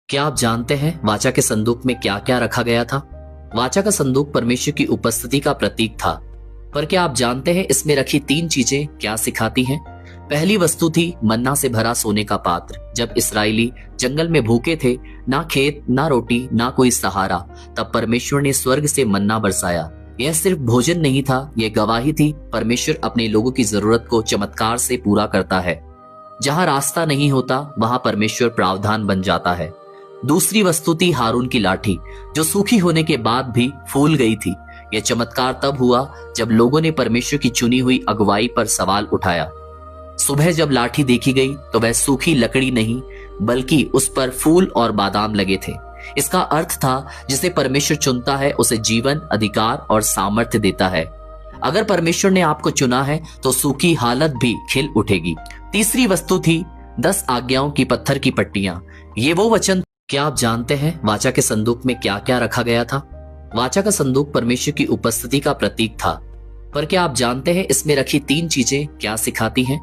क्या आप जानते हैं वाचा के संदूक में क्या क्या रखा गया था? वाचा का संदूक परमेश्वर की उपस्थिति का प्रतीक था। पर क्या आप जानते हैं इसमें रखी तीन चीजें क्या सिखाती हैं? पहली वस्तु थी मन्ना से भरा सोने का पात्र। जब इस्राएली जंगल में भूखे थे, ना खेत, ना रोटी, ना कोई सहारा, तब परमेश्वर ने स्वर्ग से मन्ना बरसाया। यह सिर्फ भोजन नहीं था, यह गवाही थी परमेश्वर अपने लोगों की जरूरत को चमत्कार से पूरा करता है। जहां रास्ता नहीं होता, वहां परमेश्वर प्रावधान बन जाता है। दूसरी वस्तु थी हारून की लाठी, जो सूखी होने के बाद भी फूल गई थी। यह चमत्कार तब हुआ जब लोगों ने परमेश्वर की चुनी हुई अगुवाई पर सवाल उठाया। सुबह जब लाठी देखी गई तो वह सूखी लकड़ी नहीं, बल्कि उस पर फूल और बादाम लगे थे। इसका अर्थ था, जिसे परमेश्वर चुनता है उसे जीवन, अधिकार और सामर्थ्य देता है। अगर परमेश्वर ने आपको चुना है तो सूखी हालत भी खिल उठेगी। तीसरी वस्तु थी 10 आज्ञाओं की पत्थर की पट्टियां। ये वो वचन। क्या आप जानते हैं वाचा के संदूक में क्या क्या रखा गया था? वाचा का संदूक परमेश्वर की उपस्थिति का प्रतीक था। पर क्या आप जानते हैं इसमें रखी तीन चीजें क्या सिखाती हैं?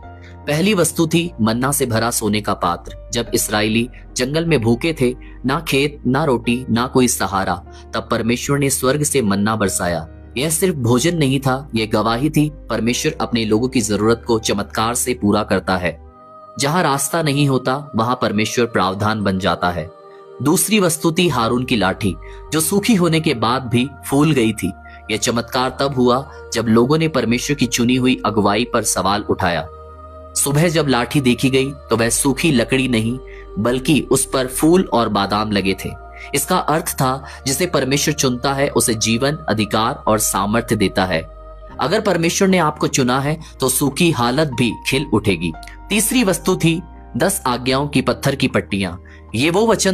पहली वस्तु थी मन्ना से भरा सोने का पात्र। जब इस्राएली जंगल में भूखे थे, ना खेत, ना रोटी, ना कोई सहारा, तब परमेश्वर ने स्वर्ग से मन्ना बरसाया। यह सिर्फ भोजन नहीं था, यह गवाही थी परमेश्वर अपने लोगों की जरूरत को चमत्कार से पूरा करता है। जहां रास्ता नहीं होता, वहां परमेश्वर प्रावधान बन जाता है। दूसरी वस्तु थी हारून की लाठी, जो सूखी होने के बाद भी फूल गई थी। यह चमत्कार तब हुआ जब लोगों ने परमेश्वर की चुनी हुई अगुवाई पर सवाल उठाया। सुबह जब लाठी देखी गई तो वह सूखी लकड़ी नहीं, बल्कि उस पर फूल और बादाम लगे थे। इसका अर्थ था, जिसे परमेश्वर चुनता है उसे जीवन, अधिकार और सामर्थ्य देता है। अगर परमेश्वर ने आपको चुना है तो सूखी हालत भी खिल उठेगी। तीसरी वस्तु थी 10 आज्ञाओं की पत्थर की पट्टियां। ये वो वचन